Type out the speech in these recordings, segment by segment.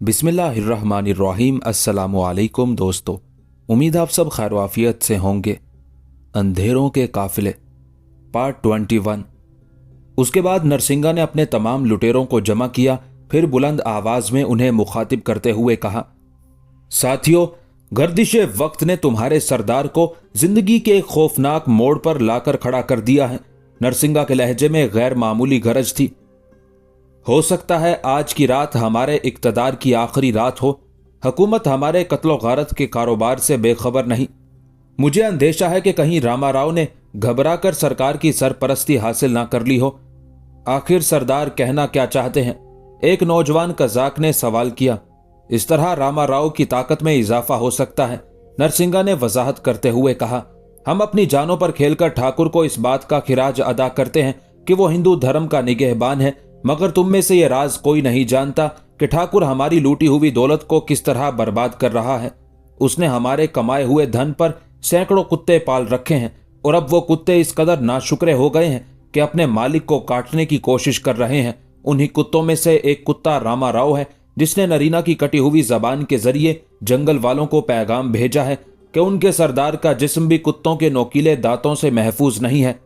बिस्मिल्लाहिर्रहमानिर्रहीम। अस्सलामुअलैकुम दोस्तों, उम्मीद आप सब खैर वाफियत से होंगे। अंधेरों के काफिले पार्ट 21। उसके बाद नरसिंगा ने अपने तमाम लुटेरों को जमा किया, फिर बुलंद आवाज में उन्हें मुखातिब करते हुए कहा, साथियों, गर्दिश वक्त ने तुम्हारे सरदार को जिंदगी के एक खौफनाक मोड़ पर लाकर खड़ा कर दिया है। नरसिंगा के लहजे में गैर मामूली गरज थी। हो सकता है आज की रात हमारे इक्तदार की आखिरी रात हो। हुकूमत हमारे कत्लो गारत के कारोबार से बेखबर नहीं। मुझे अंदेशा है कि कहीं रामाराव ने घबराकर सरकार की सरपरस्ती हासिल ना कर ली हो। आखिर सरदार कहना क्या चाहते हैं? एक नौजवान कज़ाक ने सवाल किया। इस तरह रामाराव की ताकत में इजाफा हो सकता है, नरसिंगा ने वजाहत करते हुए कहा। हम अपनी जानों पर खेलकर ठाकुर को इस बात का खिराज अदा करते हैं कि वो हिंदू धर्म का निगहबान है, मगर तुम में से यह राज कोई नहीं जानता कि ठाकुर हमारी लूटी हुई दौलत को किस तरह बर्बाद कर रहा है। उसने हमारे कमाए हुए धन पर सैकड़ों कुत्ते पाल रखे हैं और अब वो कुत्ते इस कदर नाशुक्रे हो गए हैं कि अपने मालिक को काटने की कोशिश कर रहे हैं। उन्हीं कुत्तों में से एक कुत्ता रामाराव है, जिसने नरीना की कटी हुई जबान के जरिए जंगल वालों को पैगाम भेजा है कि उनके सरदार का जिस्म भी कुत्तों के नोकीले दांतों से महफूज नहीं है।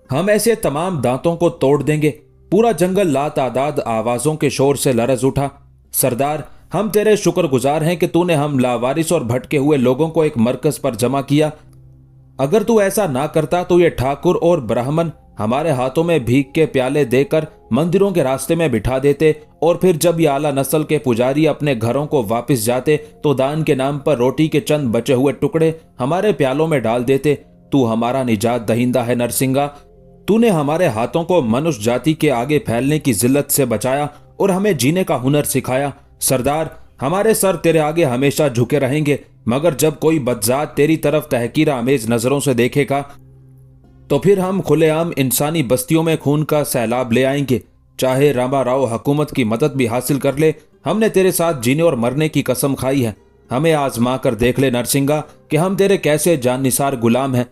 हम ऐसे तमाम दांतों को तोड़ देंगे। पूरा जंगल लातादाद आवाजों के शोर से लरज उठा। सरदार, हम तेरे शुक्रगुजार हैं कि तूने हम लावारिस और भटके हुए लोगों को एक मरकज पर जमा किया। अगर तू ऐसा ना करता तो ये ठाकुर और ब्राह्मण हमारे हाथों में भीख के प्याले देकर मंदिरों के रास्ते में बिठा देते और फिर जब ये आला नस्ल के पुजारी अपने घरों को वापस जाते तो दान के नाम पर रोटी के चंद बचे हुए टुकड़े हमारे प्यालों में डाल देते। तू हमारा निजात दहिंदा है नरसिंगा। तूने हमारे हाथों को मनुष्य जाति के आगे फैलने की जिल्लत से बचाया और हमें जीने का हुनर सिखाया। सरदार, हमारे सर तेरे आगे हमेशा झुके रहेंगे, मगर जब कोई बदजात तेरी तरफ तहकीर आमेज नजरों से देखेगा तो फिर हम खुलेआम इंसानी बस्तियों में खून का सैलाब ले आएंगे। चाहे रामाराव हुकूमत की मदद भी हासिल कर ले, हमने तेरे साथ जीने और मरने की कसम खाई है। हमें आजमा कर देख ले नरसिंगा कि हम तेरे कैसे जाननिसार गुलाम हैं।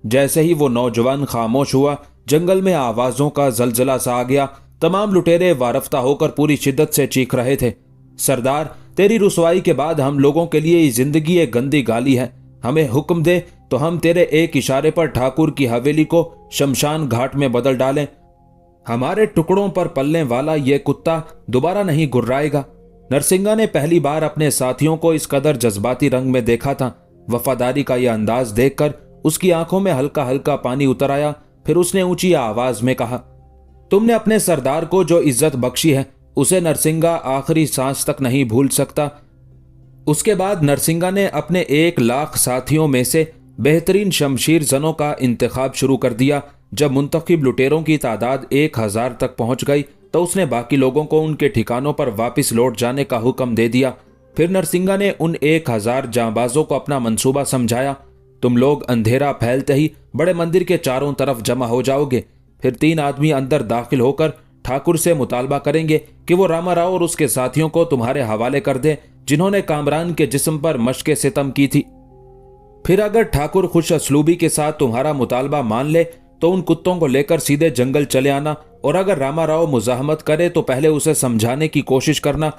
जैसे ही वो नौजवान खामोश हुआ, जंगल में आवाजों का जलजला सा आ गया। तमाम लुटेरे वारफ्ता होकर पूरी शिद्दत से चीख रहे थे, सरदार, तेरी रुसवाई के बाद हम लोगों के लिए ये जिंदगी एक गंदी गाली है। हमें हुक्म दे तो हम तेरे एक इशारे पर ठाकुर की हवेली को शमशान घाट में बदल डालें। हमारे टुकड़ों पर पलने वाला ये कुत्ता दोबारा नहीं गुर्राएगा। नरसिंगा ने पहली बार अपने साथियों को इस कदर जज्बाती रंग में देखा था। वफादारी का यह अंदाज देखकर उसकी आंखों में हल्का हल्का पानी उतर आया। फिर उसने ऊंची आवाज में कहा, तुमने अपने सरदार को जो इज्जत बख्शी है उसे नरसिंगा आखिरी सांस तक नहीं भूल सकता। उसके बाद नरसिंगा ने अपने 1,00,000 साथियों में से बेहतरीन शमशीर जनों का इंतखाब शुरू कर दिया। जब मुंतखब लुटेरों की तादाद 1,000 तक पहुंच गई तो उसने बाकी लोगों को उनके ठिकानों पर वापस लौट जाने का हुक्म दे दिया। फिर नरसिंगा ने उन 1,000 जांबाजों को अपना मंसूबा समझाया। तुम लोग अंधेरा फैलते ही बड़े मंदिर के चारों तरफ जमा हो जाओगे। फिर 3 आदमी अंदर दाखिल होकर ठाकुर से मुतालबा करेंगे कि वो रामाराव और उसके साथियों को तुम्हारे हवाले कर दे, जिन्होंने कामरान के जिस्म पर मशक़े सितम की थी। फिर अगर ठाकुर खुश असलूबी के साथ तुम्हारा मुतालबा मान ले तो उन कुत्तों को लेकर सीधे जंगल चले आना, और अगर रामाराव मुजाहमत करे तो पहले उसे समझाने की कोशिश करना।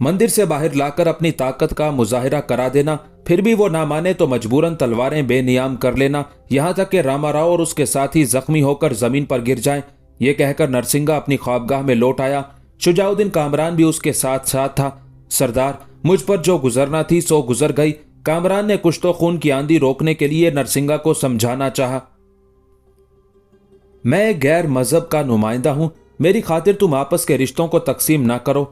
मंदिर से बाहर लाकर अपनी ताकत का मुजाहिरा करा देना। फिर भी वो ना माने तो मजबूरन तलवारें बेनियाम कर लेना, यहां तक कि रामाराव और उसके साथी जख्मी होकर जमीन पर गिर जाएं। ये कहकर नरसिंगा अपनी ख्वाबगाह में लौट आया। शुजाउद्दीन कामरान भी उसके साथ साथ था। सरदार, मुझ पर जो गुजरना थी सो गुजर गई। कामरान ने कुछ तो खून की आंधी रोकने के लिए नरसिंगा को समझाना चाहा। मैं गैर मजहब का नुमाइंदा हूं, मेरी खातिर तुम आपस के रिश्तों को तकसीम ना करो।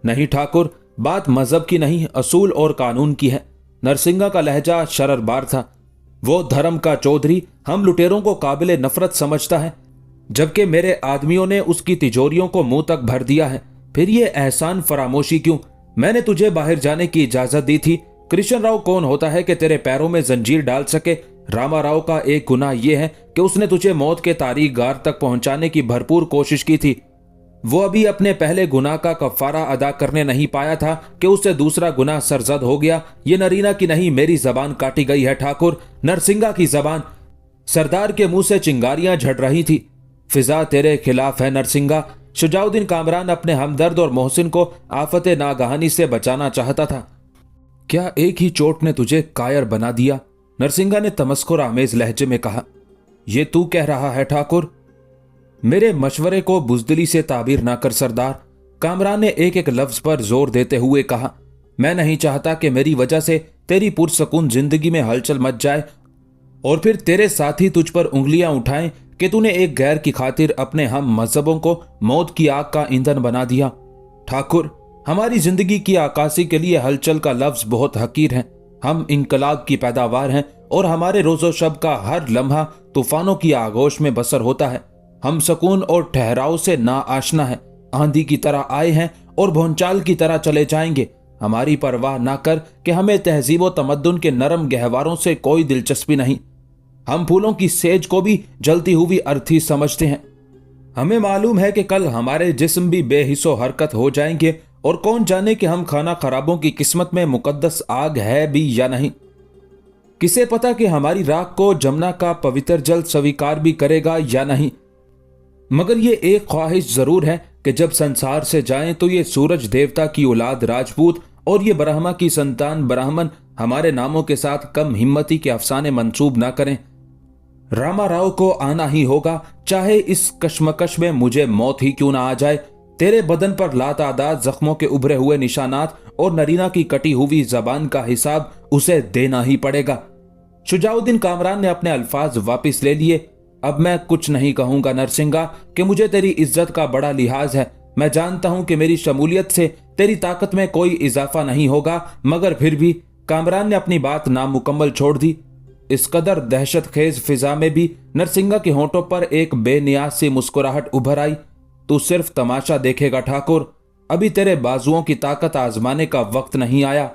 नहीं ठाकुर, बात मजहब की नहीं, असूल और कानून की है। नरसिंगा का लहजा शररबार था। वो धर्म का चौधरी हम लुटेरों को काबिल नफरत समझता है, जबकि मेरे आदमियों ने उसकी तिजोरियों को मुंह तक भर दिया है। फिर ये एहसान फरामोशी क्यों? मैंने तुझे बाहर जाने की इजाजत दी थी। कृष्ण राव कौन होता है कि तेरे पैरों में जंजीर डाल सके? रामाराव का एक गुनाह यह है कि उसने तुझे मौत के तारीख गार तक पहुंचाने की भरपूर कोशिश की थी। वो अभी अपने पहले गुनाह का कफारा अदा करने नहीं पाया था कि उससे दूसरा गुनाह सरजद हो गया। ये नरीना की नहीं, मेरी जबान काटी गई है ठाकुर, नरसिंगा की जबान। सरदार के मुंह से चिंगारियां झड़ रही थी। फिजा तेरे खिलाफ है नरसिंगा। शुजाउद्दीन कामरान अपने हमदर्द और मोहसिन को आफत नागहानी से बचाना चाहता था। क्या एक ही चोट ने तुझे कायर बना दिया? नरसिंगा ने तमस्कुर आमेज लहजे में कहा। ये तू कह रहा है ठाकुर? मेरे मशवरे को बुजदिली से ताबीर ना कर सरदार, कामरान ने एक एक लफ्ज पर जोर देते हुए कहा। मैं नहीं चाहता कि मेरी वजह से तेरी पुरसकून जिंदगी में हलचल मच जाए और फिर तेरे साथी तुझ पर उंगलियां उठाएं कि तूने एक गैर की खातिर अपने हम मजहबों को मौत की आग का ईंधन बना दिया। ठाकुर, हमारी जिंदगी की आकाशी के लिए हलचल का लफ्ज बहुत हकीर है। हम इनकलाब की पैदावार हैं और हमारे रोजो शब का हर लम्हा तूफानों की आगोश में बसर होता है। हम सुकून और ठहराव से ना आशना है, आंधी की तरह आए हैं और भौंचाल की तरह चले जाएंगे। हमारी परवाह ना कर कि हमें तहजीब व तमद्दुन के नरम गहवारों से कोई दिलचस्पी नहीं। हम फूलों की सेज को भी जलती हुई अर्थी समझते हैं। हमें मालूम है कि कल हमारे जिस्म भी बेहिस्सो हरकत हो जाएंगे और कौन जाने कि हम खाना खराबों की किस्मत में मुकद्दस आग है भी या नहीं। किसे पता कि हमारी राख को जमुना का पवित्र जल स्वीकार भी करेगा या नहीं। मगर ये एक ख्वाहिश जरूर है कि जब संसार से जाएं तो ये सूरज देवता की औलाद राजपूत और ये ब्रह्मा की संतान ब्राह्मण हमारे नामों के साथ कम हिम्मती के अफसाने मंसूब ना करें। रामा राव को आना ही होगा, चाहे इस कश्मकश में मुझे मौत ही क्यों ना आ जाए। तेरे बदन पर लातादाद जख्मों के उभरे हुए निशानात और नरीना की कटी हुई जबान का हिसाब उसे देना ही पड़ेगा। शुजाउद्दीन कामरान ने अपने अल्फाज वापिस ले लिए। अब मैं कुछ नहीं कहूंगा नरसिंगा कि मुझे तेरी इज्जत का बड़ा लिहाज है। मैं जानता हूं कि मेरी शमूलियत से तेरी ताकत में कोई इजाफा नहीं होगा, मगर फिर भी। कामरान ने अपनी बात नामुकम्मल छोड़ दी। इस कदर दहशत खेज फिजा में भी नरसिंगा के होंठों पर एक बेनियाज सी मुस्कुराहट उभर आई। तू सिर्फ तमाशा देखेगा ठाकुर, अभी तेरे बाजुओं की ताकत आजमाने का वक्त नहीं आया।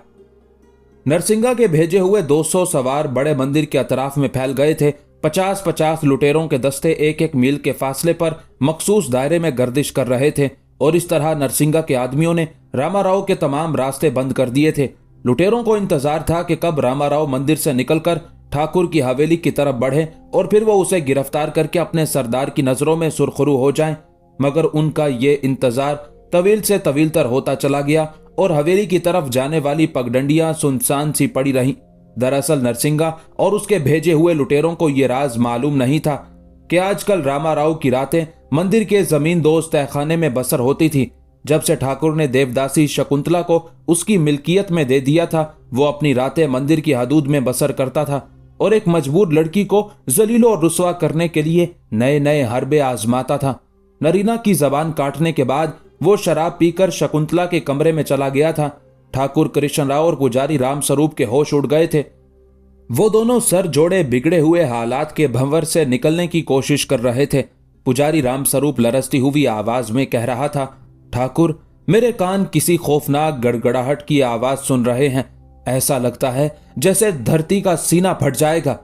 नरसिंगा के भेजे हुए 200 सवार बड़े मंदिर के अतराफ में फैल गए थे। 50-50 लुटेरों के दस्ते एक एक मील के फासले पर मखसूस दायरे में गर्दिश कर रहे थे और इस तरह नरसिंगा के आदमियों ने रामाराव के तमाम रास्ते बंद कर दिए थे। लुटेरों को इंतजार था कि कब रामाराव मंदिर से निकलकर ठाकुर की हवेली की तरफ बढ़े और फिर वो उसे गिरफ्तार करके अपने सरदार की नजरों में सुरखरू हो जाएं। मगर उनका ये इंतजार तवील से तवील तर होता चला गया और हवेली की तरफ जाने वाली पगडंडियां सुनसान सी पड़ी रहीं। दरअसल नरसिंगा और उसके भेजे हुए लुटेरों को यह राज मालूम नहीं था कि आजकल रामाराव की रातें मंदिर के जमीन दोस्त तहखाने में बसर होती थी। जब से ठाकुर ने देवदासी शकुंतला को उसकी मिल्कियत में दे दिया था, वो अपनी रातें मंदिर की हदूद में बसर करता था और एक मजबूर लड़की को जलीलो और रुसवा करने के लिए नए नए हरबे आजमाता था। नरीना की जबान काटने के बाद वो शराब पीकर शकुंतला के कमरे में चला गया था। ठाकुर कृष्ण राव और पुजारी राम स्वरूप के होश उड़ गए थे। वो दोनों सर जोड़े बिगड़े हुए हालात के भंवर से निकलने की कोशिश कर रहे थे। पुजारी राम स्वरूप लरसती हुई आवाज में कह रहा था, ठाकुर, मेरे कान किसी खौफनाक गड़गड़ाहट की आवाज सुन रहे हैं। ऐसा लगता है जैसे धरती का सीना फट जाएगा।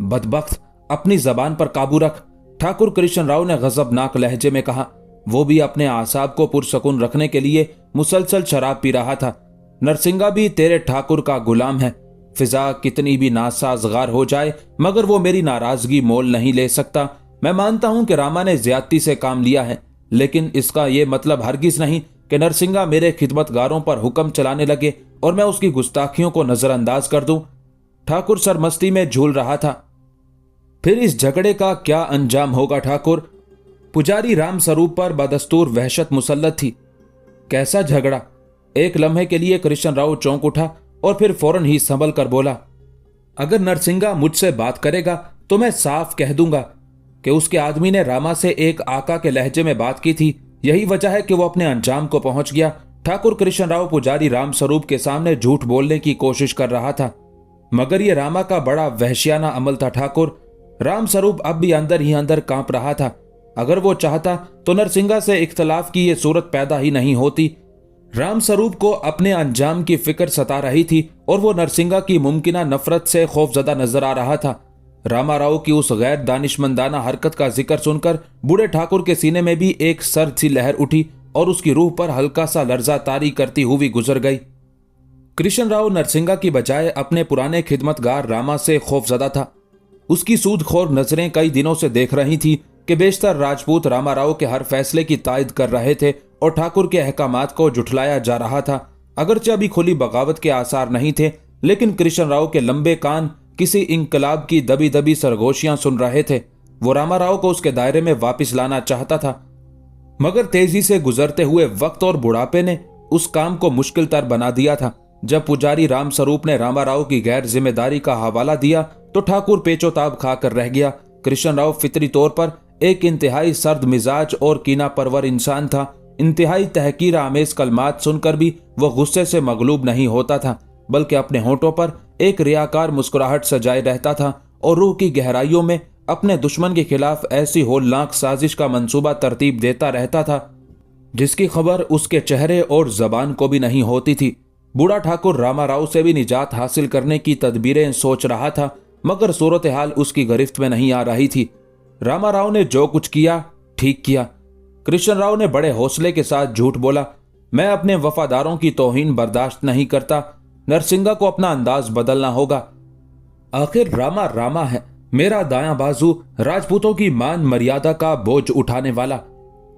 बदबख्त, अपनी जबान पर काबू रख, ठाकुर कृष्ण राव ने गजबनाक लहजे में कहा। वो भी अपने आसाब को पुरसकून रखने के लिए मुसलसल शराब पी रहा था। नरसिंगा भी तेरे ठाकुर का गुलाम है। फिजा कितनी भी नासाजगार हो जाए, मगर वो मेरी नाराजगी मोल नहीं ले सकता। मैं मानता हूं कि रामा ने ज्यादती से काम लिया है, लेकिन इसका यह मतलब हरगिज नहीं कि नरसिंगा मेरे खिदमतगारों पर हुक्म चलाने लगे और मैं उसकी गुस्ताखियों को नजरअंदाज कर दूं। ठाकुर सरमस्ती में झूल रहा था। फिर इस झगड़े का क्या अंजाम होगा ठाकुर? पुजारी राम स्वरूप पर बदस्तूर वहशत मुसल्लत थी। कैसा झगड़ा? एक लम्हे के लिए कृष्ण राव चौंक उठा और फिर फौरन ही संभल कर बोला, अगर नरसिंगा मुझसे बात करेगा तो मैं साफ कह दूंगा कि उसके आदमी ने रामा से एक आका के लहजे में बात की थी। यही वजह है कि वो अपने अंजाम को पहुंच गया। ठाकुर कृष्ण राव पुजारी राम स्वरूप के सामने झूठ बोलने की कोशिश कर रहा था, मगर यह रामा का बड़ा वहशियाना अमल था। ठाकुर राम स्वरूप अब भी अंदर ही अंदर कांप रहा था। अगर वो चाहता तो नरसिंगा से इख्तलाफ की यह सूरत पैदा ही नहीं होती। राम स्वरूप को अपने अंजाम की फिक्र सता रही थी और वो नरसिंगा की मुमकिना नफरत से खौफजदा नजर आ रहा था। रामाराव की उस गैर दानिशमंदाना हरकत का जिक्र सुनकर बूढ़े ठाकुर के सीने में भी एक सर्द सी लहर उठी और उसकी रूह पर हल्का सा लर्जा तारी करती हुई गुजर गई। कृष्णराव नरसिंगा की बजाय अपने पुराने खिदमतगार रामा से खौफजदा था। उसकी सूदखोर नजरें कई दिनों से देख रही थी कि बेशतर राजपूत रामाराव के हर फैसले की तायद कर रहे थे और ठाकुर के अहकामात को जुठलाया जा रहा था। अगरचे अभी खुली बगावत के आसार नहीं थे, लेकिन कृष्णराव के लंबे कान किसी इंकलाब की दबी दबी सरगोशियां सुन रहे थे। वो रामाराव को उसके दायरे में वापस लाना चाहता था, मगर तेजी से गुजरते हुए वक्त और बुढ़ापे ने उस काम को मुश्किल तर बना दिया था। जब पुजारी रामस्वरूप ने रामाराव की गैर जिम्मेदारी का हवाला दिया तो ठाकुर पेचोताब खाकर रह गया। कृष्णराव फितरी तौर पर एक इंतहाई सर्द मिजाज और कीना परवर इंसान था। इंतहाई तहकीर आमेज कलमात सुनकर भी वह गुस्से से मगलूब नहीं होता था, बल्कि अपने होठों पर एक रियाकार मुस्कुराहट सजाए रहता था और रूह की गहराइयों में अपने दुश्मन के खिलाफ ऐसी होलनाक साजिश का मंसूबा तरतीब देता रहता था जिसकी खबर उसके चेहरे और जबान को भी नहीं होती थी। बूढ़ा ठाकुर रामाराव से भी निजात हासिल करने की तदबीरें सोच रहा था, मगर सूरत हाल उसकी गिरफ्त में नहीं आ रही थी। रामाराव ने जो कुछ किया ठीक किया। कृष्णराव ने बड़े हौसले के साथ झूठ बोला, मैं अपने वफादारों की तौहीन बर्दाश्त नहीं करता। नरसिंगा को अपना अंदाज बदलना होगा। आखिर रामा रामा है, मेरा दायां बाजू, राजपूतों की मान मर्यादा का बोझ उठाने वाला।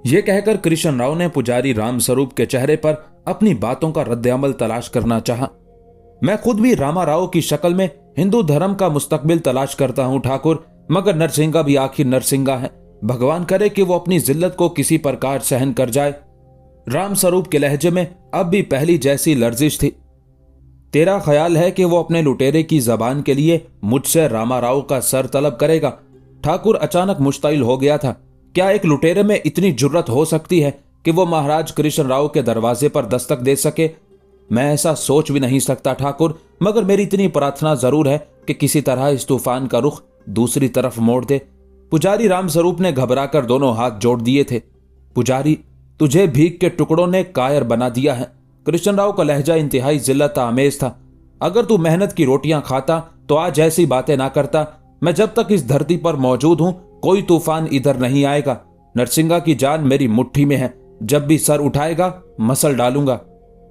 यह कहकर कृष्णराव ने पुजारी रामस्वरूप के चेहरे पर अपनी बातों का रद्द-ए-अमल तलाश करना चाहा। मैं खुद भी रामाराव की शक्ल में हिंदू धर्म का मुस्तकबिल तलाश करता हूं ठाकुर, मगर नरसिंगा भी आखिर नरसिंगा है। भगवान करे कि वो अपनी जिल्लत को किसी प्रकार सहन कर जाए। रामस्वरूप के लहजे में अब भी पहली जैसी लर्जिश थी। तेरा ख्याल है कि वो अपने लुटेरे की जबान के लिए मुझसे रामाराव का सर तलब करेगा? ठाकुर अचानक मुश्ताइल हो गया था। क्या एक लुटेरे में इतनी जुर्रत हो सकती है कि वो महाराज कृष्णराव के दरवाजे पर दस्तक दे सके? मैं ऐसा सोच भी नहीं सकता ठाकुर, मगर मेरी इतनी प्रार्थना जरूर है कि किसी तरह इस तूफान का रुख दूसरी तरफ मोड़ दे। पुजारी रामस्वरूप ने घबराकर दोनों हाथ जोड़ दिए थे। पुजारी, तुझे भीख के टुकड़ों ने कायर बना दिया है। कृष्णराव का लहजा इंतहाई जिल्लत आमेज था। अगर तू मेहनत की रोटियां खाता तो आज ऐसी बातें ना करता। मैं जब तक इस धरती पर मौजूद हूं कोई तूफान इधर नहीं आएगा। नरसिंगा की जान मेरी मुट्ठी में है, जब भी सर उठाएगा मसल डालूंगा।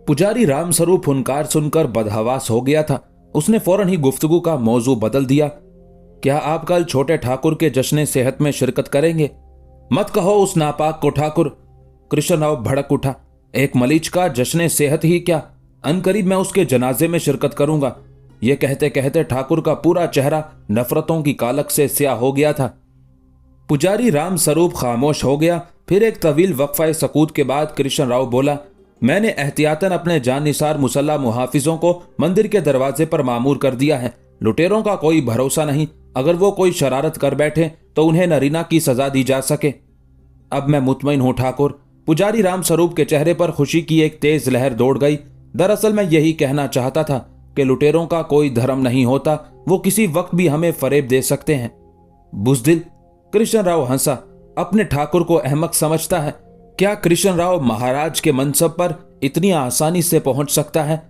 पुजारी रामस्वरूप हुनकार सुनकर बदहवास हो गया था। उसने फौरन ही गुफ्तगू का मौजू बदल दिया। क्या आप कल छोटे ठाकुर के जश्न सेहत में शिरकत करेंगे? मत कहो उस नापाक को ठाकुर। कृष्णराव भड़क उठा। एक मलीच का जश्न सेहत ही क्या, अनकरीब मैं उसके जनाजे में शिरकत करूंगा। यह कहते कहते ठाकुर का पूरा चेहरा नफरतों की कालक से स्याह हो गया था। पुजारी रामस्वरूप खामोश हो गया। फिर एक तवील वक्फा सकूत के बाद कृष्णराव बोला, मैंने एहतियातन अपने जानिसार मुसल्ला मुहाफिजों को मंदिर के दरवाजे पर मामूर कर दिया है। लुटेरों का कोई भरोसा नहीं, अगर वो कोई शरारत कर बैठे तो उन्हें नरीना की सजा दी जा सके। अब मैं मुतमईन हूं ठाकुर। पुजारी रामस्वरूप के चेहरे पर खुशी की एक तेज लहर दौड़ गई। दरअसल मैं यही कहना चाहता था कि लुटेरों का कोई धर्म नहीं होता, वो किसी वक्त भी हमें फरेब दे सकते हैं। बुज़दिल। कृष्णराव हंसा। अपने ठाकुर को अहमक समझता है क्या? कृष्णराव महाराज के मनसब पर इतनी आसानी से पहुंच सकता है?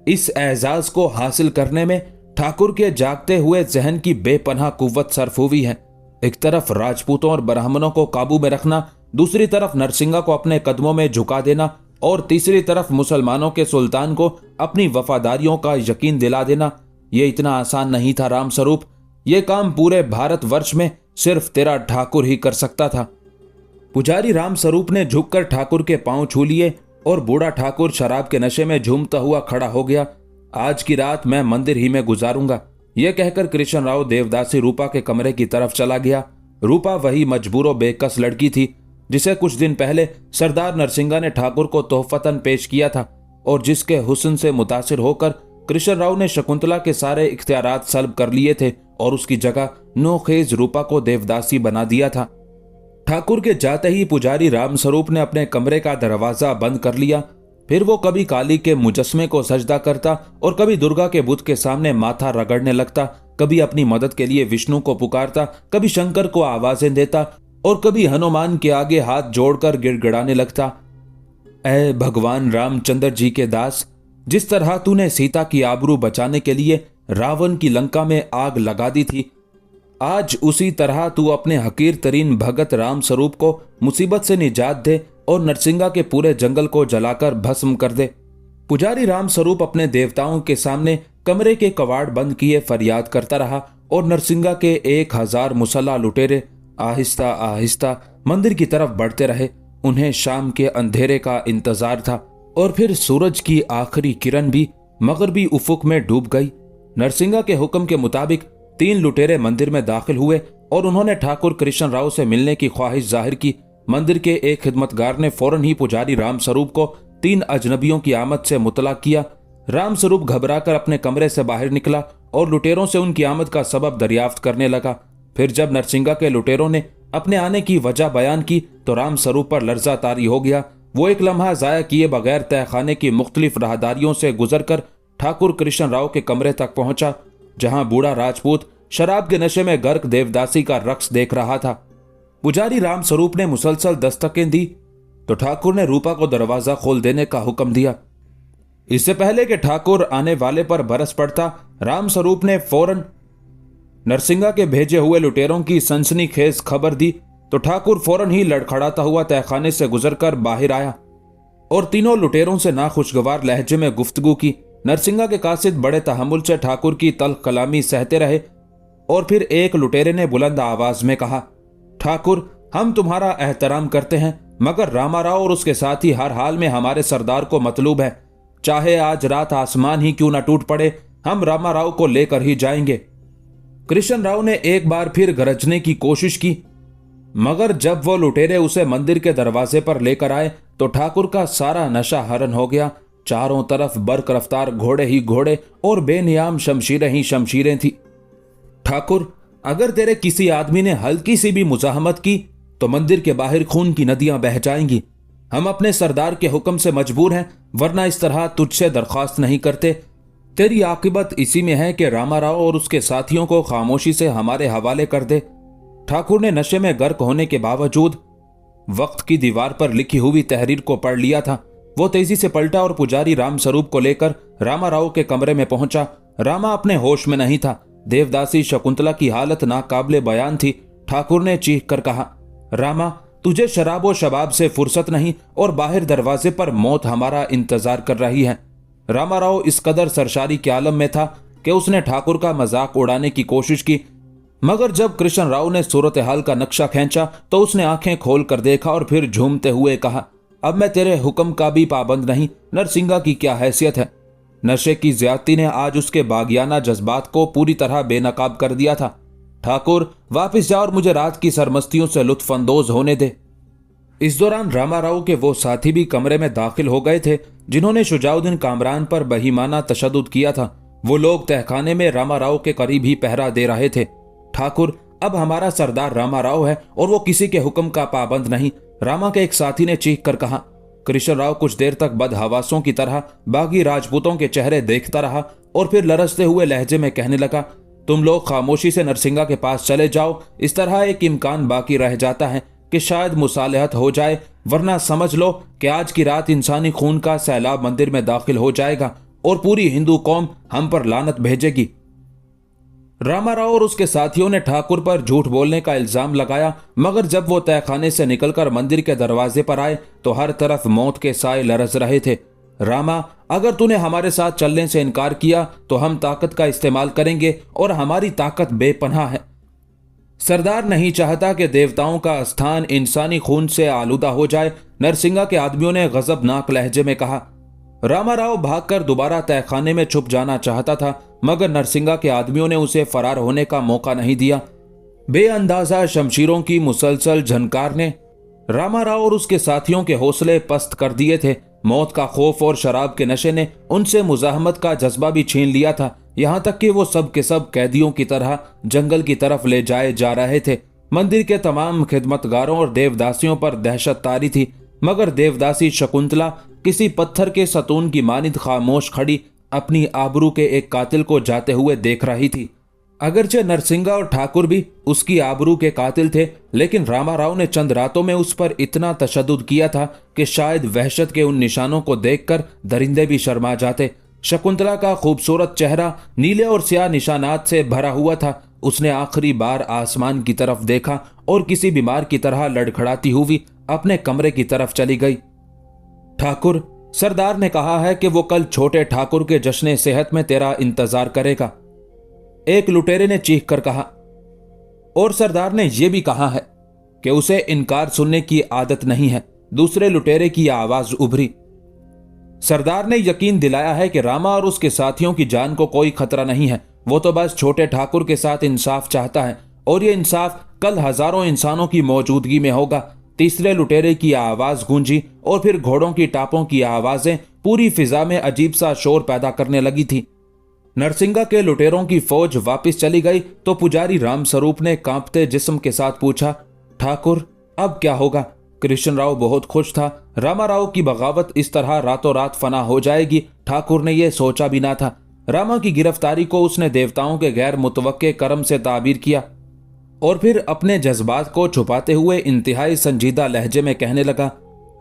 इस एजाज को हासिल करने में ठाकुर के जागते हुए जहन की बेपनाह कुव्वत सर्फ हुई है। एक तरफ राजपूतों और ब्राह्मणों को काबू में रखना, दूसरी तरफ नरसिंगा को अपने कदमों में झुका देना और तीसरी तरफ मुसलमानों के सुल्तान को अपनी वफादारियों का यकीन दिला देना। यह इतना आसान नहीं था रामस्वरूप। यह काम पूरे भारतवर्ष में सिर्फ तेरा ठाकुर ही कर सकता था। पुजारी रामस्वरूप ने झुककर ठाकुर के पांव छू लिए और बूढ़ा ठाकुर शराब के नशे में झूमता हुआ खड़ा हो गया। आज की रात मैं मंदिर ही में गुजारूंगा। यह कहकर कृष्णराव देवदासी रूपा के कमरे की तरफ चला गया। रूपा वही मजबूरो बेकस लड़की थी जिसे कुछ दिन पहले सरदार नरसिंगा ने ठाकुर को तोहफतन पेश किया था और जिसके हुस्न से मुतासिर होकर कृष्णराव ने शकुंतला के सारे इख्तियारात सल्ब कर लिए थे और उसकी जगह नोखेज रूपा को देवदासी बना दिया था। ठाकुर के जाते ही पुजारी रामस्वरूप ने अपने कमरे का दरवाजा बंद कर लिया। फिर वो कभी काली के मुजस्मे को सजदा करता और कभी दुर्गा के बुत के सामने माथा रगड़ने लगता, कभी अपनी मदद के लिए विष्णु को पुकारता, कभी शंकर को आवाजें देता और कभी हनुमान के आगे हाथ जोड़कर गिड़गिड़ाने लगता। ऐ भगवान रामचंद्र जी के दास, जिस तरह तूने सीता की आबरू बचाने के लिए रावण की लंका में आग लगा दी थी, आज उसी तरह तू अपने हकीर तरीन भगत राम स्वरूप को मुसीबत से निजात दे और नरसिंगा के पूरे जंगल को जलाकर भस्म कर दे। पुजारी राम स्वरूप अपने देवताओं के सामने कमरे के कवाड़ बंद किए फरियाद करता रहा और नरसिंगा के 1000 मुसल्ला लुटेरे आहिस्ता आहिस्ता मंदिर की तरफ बढ़ते रहे। उन्हें शाम के अंधेरे का इंतजार था और फिर सूरज की आखिरी किरण भी मगरबी उफुक में डूब गई। नरसिंगा के हुक्म के मुताबिक 3 लुटेरे मंदिर में दाखिल हुए और उन्होंने ठाकुर कृष्ण राव से मिलने की ख्वाहिश जाहिर की। मंदिर के एक खिदमतगार ने फौरन ही पुजारी राम स्वरूप को 3 अजनबियों की आमद से मुतला किया। राम स्वरूप घबराकर अपने कमरे से बाहर निकला और लुटेरों से उनकी आमद का सबब दरियाफ्त करने लगा। फिर जब नरसिंगा के लुटेरों ने अपने आने की वजह बयान की तो राम स्वरूप पर लर्जा तारी हो गया। वो एक लम्हा जाया किए बगैर तहखाने की मुख्तलिफ राहदारियों से गुजरकर ठाकुर कृष्ण राव के कमरे तक पहुंचा, जहां बूढ़ा राजपूत शराब के नशे में गर्क देवदासी का रक्स देख रहा था। पुजारी राम स्वरूप ने मुसलसल दस्तकें दी तो ठाकुर ने रूपा को दरवाजा खोल देने का हुक्म दिया। इससे पहले कि ठाकुर आने वाले पर बरस पड़ता, राम स्वरूप ने फौरन नरसिंगा के भेजे हुए लुटेरों की सनसनीखेज खबर दी तो ठाकुर फौरन ही लड़खड़ाता हुआ तहखाने से गुजरकर बाहर आया और तीनों लुटेरों से नाखुशगवार लहजे में गुफ्तगू की। नरसिंगा के कासिद बड़े तहम्मुल से ठाकुर की तल्ख कलामी सहते रहे और फिर एक लुटेरे ने बुलंद आवाज में कहा, ठाकुर, हम तुम्हारा एहतराम करते हैं, मगर रामाराव और उसके साथी हर हाल में हमारे सरदार को मतलूब है। चाहे आज रात आसमान ही क्यों न टूट पड़े, हम रामाराव को लेकर ही जाएंगे। कृष्ण राव ने एक बार फिर गरजने की कोशिश की, मगर जब वो लुटेरे उसे मंदिर के दरवाजे पर लेकर आए तो ठाकुर का सारा नशा हरण हो गया। चारों तरफ बर्क रफ्तार घोड़े ही घोड़े और बेनियाम शमशीरें ही शमशीरें थी। ठाकुर, अगर तेरे किसी आदमी ने हल्की सी भी मुजाहमत की तो मंदिर के बाहर खून की नदियां बह जाएंगी। हम अपने सरदार के हुक्म से मजबूर हैं, वरना इस तरह तुझसे दरख्वास्त नहीं करते। तेरी आकिबत इसी में है कि रामाराव और उसके साथियों को खामोशी से हमारे हवाले कर दे। ठाकुर ने नशे में गर्क होने के बावजूद वक्त की दीवार पर लिखी हुई तहरीर को पढ़ लिया था। वो तेजी से पलटा और पुजारी राम स्वरूप को लेकर रामाराव के कमरे में पहुंचा। रामा अपने होश में नहीं था। देवदासी शकुंतला की हालत नाकाबिले बयान थी। ठाकुर ने चीख कर कहा, रामा, तुझे शराब व शबाब से फुर्सत नहीं और बाहर दरवाजे पर मौत हमारा इंतजार कर रही है। रामाराव इस कदर सरशारी के आलम में था कि उसने ठाकुर का मजाक उड़ाने की कोशिश की, मगर जब कृष्ण राव ने सूरत हाल का नक्शा खींचा तो उसने आंखें खोल कर देखा और फिर झूमते हुए कहा, अब मैं तेरे हुक्म का भी पाबंद नहीं। नरसिंगा की क्या हैसियत है। नशे की ज्यादती ने आज उसके बागियाना जज्बात को पूरी तरह बेनकाब कर दिया था। ठाकुर, वापिस जा और मुझे रात की सरमस्तियों से लुत्फ अंदोज होने दे। इस दौरान रामाराव के वो साथी भी कमरे में दाखिल हो गए थे जिन्होंने शुजाउद्दीन कामरान पर बहीमाना तशद्दुद किया था। वो लोग तहखाने में रामाराव के करीब ही पहरा दे रहे थे। ठाकुर, अब हमारा सरदार रामाराव है और वो किसी के हुक्म का पाबंद नहीं, रामा के एक साथी ने चीख कर कहा। कृष्ण राव कुछ देर तक बदहवासों की तरह बागी राजपूतों के चेहरे देखता रहा और फिर लरसते हुए लहजे में कहने लगा, तुम लोग खामोशी से नरसिंगा के पास चले जाओ। इस तरह एक इम्कान बाकी रह जाता है कि शायद मुसालहत हो जाए, वरना समझ लो कि आज की रात इंसानी खून का सैलाब मंदिर में दाखिल हो जाएगा और पूरी हिंदू कौम हम पर लानत भेजेगी। रामाराव और उसके साथियों ने ठाकुर पर झूठ बोलने का इल्जाम लगाया, मगर जब वो तहखाने से निकलकर मंदिर के दरवाजे पर आए तो हर तरफ मौत के साए लरज रहे थे। रामा, अगर तूने हमारे साथ चलने से इनकार किया तो हम ताकत का इस्तेमाल करेंगे और हमारी ताकत बेपनाह है। सरदार नहीं चाहता कि देवताओं का स्थान इंसानी खून से आलूदा हो जाए, नरसिंगा के आदमियों ने गजबनाक लहजे में कहा। रामाराव भागकर दोबारा तहखाने में छुप जाना चाहता था, मगर नरसिंगा के आदमियों ने उसे फरार होने का मौका नहीं दिया। बेअंदाजा शमशीरों की मुसलसल झनकार ने रामाराव और उसके साथियों के हौसले पस्त कर दिए थे। मौत का खौफ और शराब के नशे ने उनसे मुजाहमत का जज्बा भी छीन लिया था, यहाँ तक कि वो सब के सब कैदियों की तरह जंगल की तरफ ले जाए जा रहे थे। मंदिर के तमाम खिदमतगारों और देवदासियों पर दहशत तारी थी, मगर देवदासी शकुंतला किसी पत्थर के सतून की मानिंद खामोश खड़ी अपनी आबरू के एक कातिल को जाते हुए देख रही थी। अगरचे नरसिंगा और ठाकुर भी उसकी आबरू के कातिल थे, लेकिन रामाराव ने चंद रातों में उस पर इतना तशद्दुद किया था कि शायद वहशत के उन निशानों को देखकर दरिंदे भी शर्मा जाते। शकुंतला का खूबसूरत चेहरा नीले और स्याह निशानात से भरा हुआ था उसने आखिरी बार आसमान की तरफ देखा और किसी बीमार की तरह लड़खड़ाती हुई अपने कमरे की तरफ चली गई। ठाकुर, सरदार ने कहा है कि वो कल छोटे ठाकुर के जश्न सेहत में तेरा इंतजार करेगा, एक लुटेरे ने चीख कर कहा। और सरदार ने यह भी कहा है कि उसे इनकार सुनने की आदत नहीं है, दूसरे लुटेरे की आवाज उभरी। सरदार ने यकीन दिलाया है कि रामा और उसके साथियों की जान को कोई खतरा नहीं है, वो तो बस छोटे ठाकुर के साथ इंसाफ चाहता है और ये इंसाफ कल हजारों इंसानों की मौजूदगी में होगा। तीसरे लुटेरे की आवाज गूंजी और फिर घोड़ों की टापों की आवाजें पूरी फिजा में अजीब सा शोर पैदा करने लगी थी। नरसिंगा के लुटेरों की फौज वापस चली गई तो पुजारी रामस्वरूप ने कांपते जिस्म के साथ पूछा, ठाकुर अब क्या होगा? कृष्ण राव बहुत खुश था। रामा राव की बगावत इस तरह रातों रात फना हो जाएगी, ठाकुर ने यह सोचा भी ना था। रामा की गिरफ्तारी को उसने देवताओं के गैर मुतवक्के करम से ताबीर किया और फिर अपने जज्बात को छुपाते हुए इंतहाई संजीदा लहजे में कहने लगा,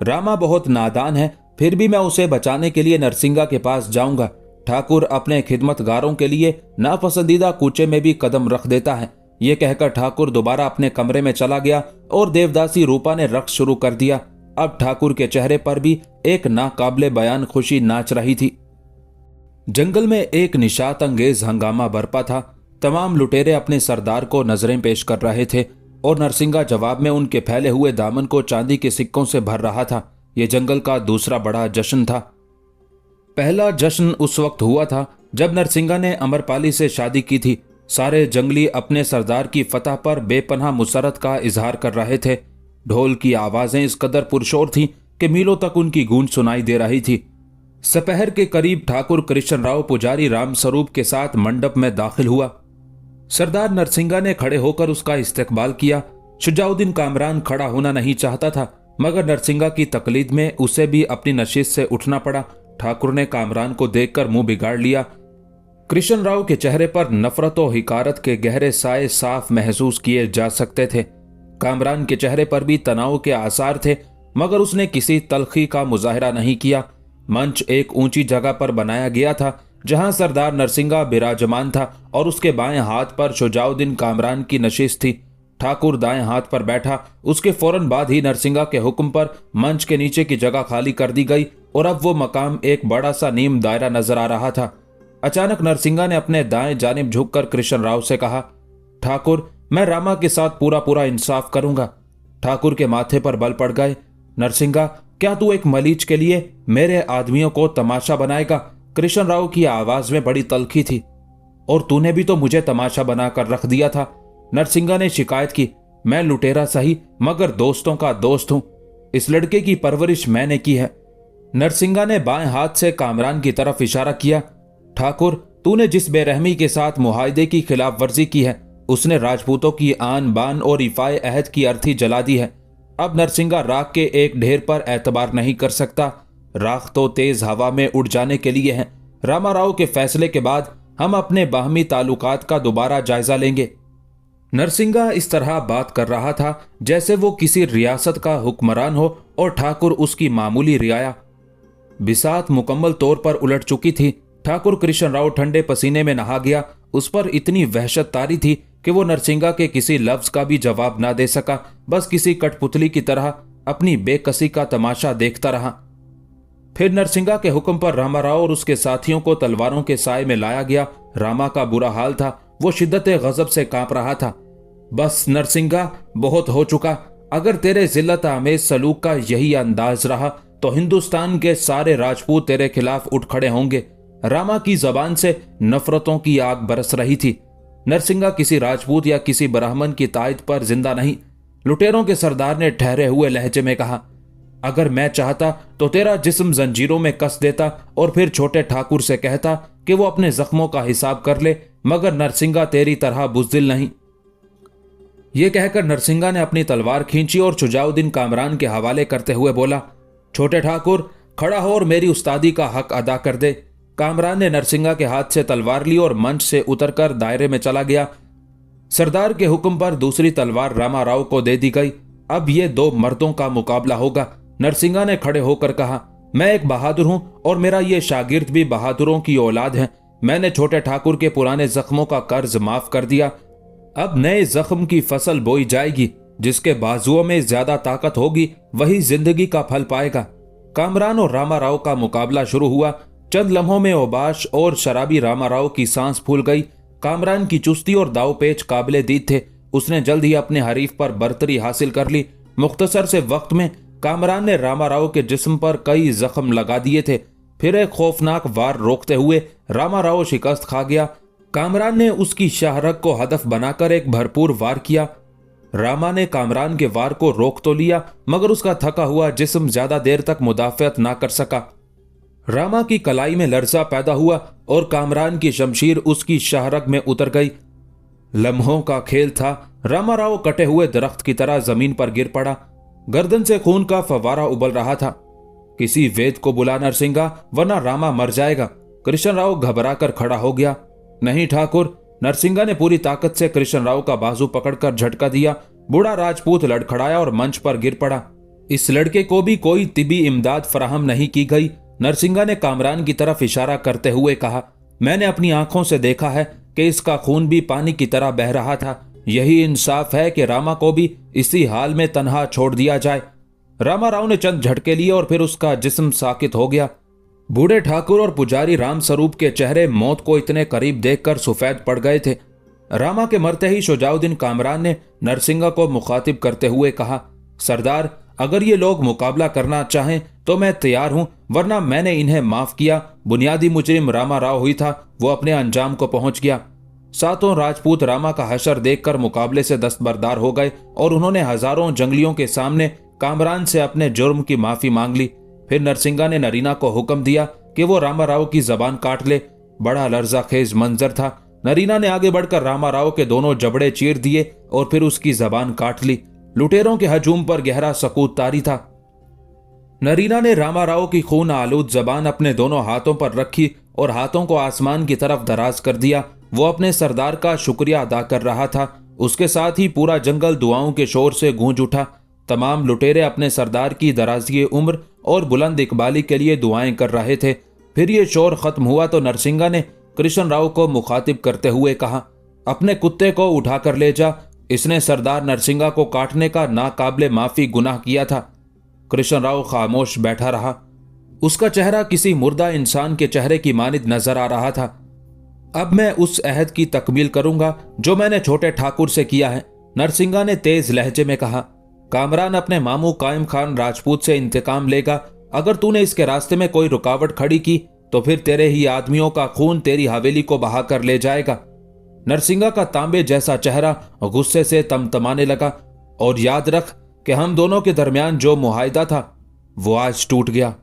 रामा बहुत नादान है, फिर भी मैं उसे बचाने के लिए नरसिंगा के पास जाऊंगा। ठाकुर अपने खिदमतगारों के लिए नापसंदीदा कूचे में भी कदम रख देता है। ये कहकर ठाकुर दोबारा अपने कमरे में चला गया और देवदासी रूपा ने रक्स शुरू कर दिया। अब ठाकुर के चेहरे पर भी एक नाकाबिले बयान खुशी नाच रही थी। जंगल में एक निशात अंगेज हंगामा बरपा था। तमाम लुटेरे अपने सरदार को नजरें पेश कर रहे थे और नरसिंगा जवाब में उनके फैले हुए दामन को चांदी के सिक्कों से भर रहा था। यह जंगल का दूसरा बड़ा जश्न था। पहला जश्न उस वक्त हुआ था जब नरसिंगा ने अमरपाली से शादी की थी। सारे जंगली अपने सरदार की फतह पर बेपनाह मुसरत का इजहार कर रहे थे। ढोल की आवाजें इस कदर पुरशोर थीं कि मीलों तक उनकी गूंज सुनाई दे रही थी। सपहर के करीब ठाकुर कृष्ण राव पुजारी रामस्वरूप के साथ मंडप में दाखिल हुआ। सरदार नरसिंगा ने खड़े होकर उसका इस्तकबाल किया। शुजाउद्दीन कामरान खड़ा होना नहीं चाहता था, मगर नरसिंगा की तकलीद में उसे भी अपनी नशिस्त से उठना पड़ा। ठाकुर ने कामरान को देखकर मुंह बिगाड़ लिया। कृष्ण राव के चेहरे पर नफरत और हिकारत के गहरे साए साफ महसूस किए जा सकते थे। कामरान के चेहरे पर भी तनाव के आसार थे, मगर उसने किसी तलखी का मुजाहिरा नहीं किया। मंच एक ऊंची जगह पर बनाया गया था जहां सरदार नरसिंगा विराजमान था और उसके बाएं हाथ पर शुजाउद्दीन कामरान की नशिस्त थी। ठाकुर दाएं हाथ पर बैठा। उसके फौरन बाद ही नरसिंगा के हुक्म पर मंच के नीचे की जगह खाली कर दी गई और अब वो मकाम एक बड़ा सा नीम दायरा नजर आ रहा था। अचानक नरसिंगा ने अपने दाएं जानिब झुककर कृष्ण राव से कहा, ठाकुर मैं रामा के साथ पूरा पूरा इंसाफ करूंगा। ठाकुर के माथे पर बल पड़ गए। नरसिंगा, क्या तू एक मलीच के लिए मेरे आदमियों को तमाशा बनाएगा? कृष्ण राव की आवाज में बड़ी तल्खी थी। और तूने भी तो मुझे तमाशा बनाकर रख दिया था। नरसिंगा ने शिकायत की, मैं लुटेरा सही मगर दोस्तों का दोस्त हूं। इस लड़के की परवरिश मैंने की है। नरसिंगा ने बाएं हाथ से कामरान की तरफ इशारा किया। ठाकुर, तूने जिस बेरहमी के साथ मुआहदे की खिलाफ वर्जी की है उसने राजपूतों की आन बान और इफाए अहद की अर्थी जला दी है। अब नरसिंगा राख के एक ढेर पर एतबार नहीं कर सकता। राख तो तेज हवा में उड़ जाने के लिए है। रामा राव के फैसले के बाद हम अपने बाहमी ताल्लुकात का दोबारा जायजा लेंगे। नरसिंगा इस तरह बात कर रहा था जैसे वो किसी रियासत का हुक्मरान हो और ठाकुर उसकी मामूली रियाया। बिसात मुकम्मल तौर पर उलट चुकी थी। ठाकुर कृष्ण राव ठंडे पसीने में नहा गया। उस पर इतनी वहशत तारी थी कि वो नरसिंगा के किसी लफ्ज का भी जवाब ना दे सका। बस किसी कठपुतली की तरह अपनी बेकसी का तमाशा देखता रहा। फिर नरसिंगा के हुक्म पर रामा राव और उसके साथियों को तलवारों के साए में लाया गया। रामा का बुरा हाल था, वो शिद्दत गजब से कांप रहा था। बस नरसिंगा, बहुत हो चुका। अगर तेरे जिल्लत आमेज सलूक का यही अंदाज रहा तो हिंदुस्तान के सारे राजपूत तेरे खिलाफ उठ खड़े होंगे। रामा की जबान से नफरतों की आग बरस रही थी। नरसिंगा किसी राजपूत या किसी ब्राह्मण की तायद पर जिंदा नहीं। लुटेरों के सरदार ने ठहरे हुए लहजे में कहा, अगर मैं चाहता तो तेरा जिस्म जंजीरों में कस देता और फिर छोटे ठाकुर से कहता कि वो अपने जख्मों का हिसाब कर ले, मगर नरसिंगा तेरी तरह बुज़दिल नहीं। यह कहकर नरसिंगा ने अपनी तलवार खींची और शुजाउद्दीन कामरान के हवाले करते हुए बोला, छोटे ठाकुर खड़ा हो और मेरी उस्तादी का हक अदा कर दे। कामरान ने नरसिंगा के हाथ से तलवार ली और मंच से उतरकर दायरे में चला गया। सरदार के हुक्म पर दूसरी तलवार रामा राव को दे दी गई। अब ये दो मर्दों का मुकाबला होगा। नरसिंगा ने खड़े होकर कहा, मैं एक बहादुर हूं और मेरा ये शागिर्द भी बहादुरों की औलाद है। मैंने छोटे ठाकुर के पुराने जख्मों का कर्ज माफ कर दिया। अब नए जख्म की फसल बोई जाएगी। जिसके बाजुओं में ज्यादा ताकत होगी वही जिंदगी का फल पाएगा। कामरान और रामाराव का मुकाबला शुरू हुआ। चंद लम्हों में ओबाश और शराबी रामाराव की सांस फूल गई। कामरान की चुस्ती और दावपेच काबिले दीद थे। उसने जल्द ही अपने हरीफ पर बर्तरी हासिल कर ली। मुख्तसर से वक्त में कामरान ने रामाराव के जिस्म पर कई जख्म लगा दिए थे। फिर एक खौफनाक वार रोकते हुए रामाराव शिकस्त खा गया। कामरान ने उसकी शाहरग को हदफ बनाकर एक भरपूर वार किया। रामा ने कामरान के वार को रोक तो लिया, मगर उसका थका हुआ जिस्म ज्यादा देर तक मुदाफियत ना कर सका। रामा की कलाई में लर्जा पैदा हुआ और कामरान की शमशीर उसकी शाहरग में उतर गई। लम्हों का खेल था। रामाराव कटे हुए दरख्त की तरह जमीन पर गिर पड़ा। गर्दन से खून का फवारा उबल रहा था। किसी वेद को बुला नरसिंगा, वरना रामा मर जाएगा। कृष्णराव घबरा कर खड़ा हो गया। नहीं ठाकुर। नरसिंगा ने पूरी ताकत से कृष्णराव का बाजू पकड़कर झटका दिया। बूढ़ा राजपूत लड़खड़ाया और मंच पर गिर पड़ा। इस लड़के को भी कोई तिबी इमदाद फराहम नहीं की गई। नरसिंगा ने कामरान की तरफ इशारा करते हुए कहा, मैंने अपनी आंखों से देखा है कि इसका खून भी पानी की तरह बह रहा था। यही इंसाफ है कि रामा को भी इसी हाल में तन्हा छोड़ दिया जाए। रामाराव ने चंद झटके लिए और फिर उसका जिस्म साकित हो गया। बूढ़े ठाकुर और पुजारी राम स्वरूप के चेहरे मौत को इतने करीब देखकर सफेद पड़ गए थे। रामा के मरते ही शुजाउद्दीन कामरान ने नरसिंगा को मुखातिब करते हुए कहा, सरदार, अगर ये लोग मुकाबला करना चाहें तो मैं तैयार हूं, वरना मैंने इन्हें माफ किया। बुनियादी मुजरिम रामाराव हुई था, वो अपने अंजाम को पहुंच गया। सातों राजपूत रामा का हशर देखकर मुकाबले से दस्तबरदार हो गए और उन्होंने हजारों जंगलियों के सामने कामरान से अपने जुर्म की माफी मांग ली। फिर नरसिंगा ने नरीना को हुक्म दिया कि वो रामाराव की जबान काट ले। बड़ा लर्जाखेज मंजर था। नरीना ने आगे बढ़कर रामाराव के दोनों जबड़े चीर दिए और फिर उसकी जबान काट ली। लुटेरों के हजूम पर गहरा सकूत तारी था। नरीना ने रामाराव की खून आलूद जबान अपने दोनों हाथों पर रखी और हाथों को आसमान की तरफ दराज कर दिया। वो अपने सरदार का शुक्रिया अदा कर रहा था। उसके साथ ही पूरा जंगल दुआओं के शोर से गूंज उठा। तमाम लुटेरे अपने सरदार की दराजी उम्र और बुलंद इकबाली के लिए दुआएं कर रहे थे। फिर ये शोर खत्म हुआ तो नरसिंगा ने कृष्णराव को मुखातिब करते हुए कहा, अपने कुत्ते को उठाकर ले जा। इसने सरदार नरसिंगा को काटने का नाकाबिले माफी गुनाह किया था। कृष्णराव खामोश बैठा रहा। उसका चेहरा किसी मुर्दा इंसान के चेहरे की मानिद नजर आ रहा था। अब मैं उस अहद की तकमील करूंगा जो मैंने छोटे ठाकुर से किया है, नरसिंगा ने तेज लहजे में कहा। कामरान अपने मामू कायम खान राजपूत से इंतकाम लेगा। अगर तूने इसके रास्ते में कोई रुकावट खड़ी की तो फिर तेरे ही आदमियों का खून तेरी हवेली को बहा कर ले जाएगा। नरसिंगा का तांबे जैसा चेहरा गुस्से से तमतमाने लगा। और याद रख कि हम दोनों के दरमियान जो मुआहिदा था वो आज टूट गया।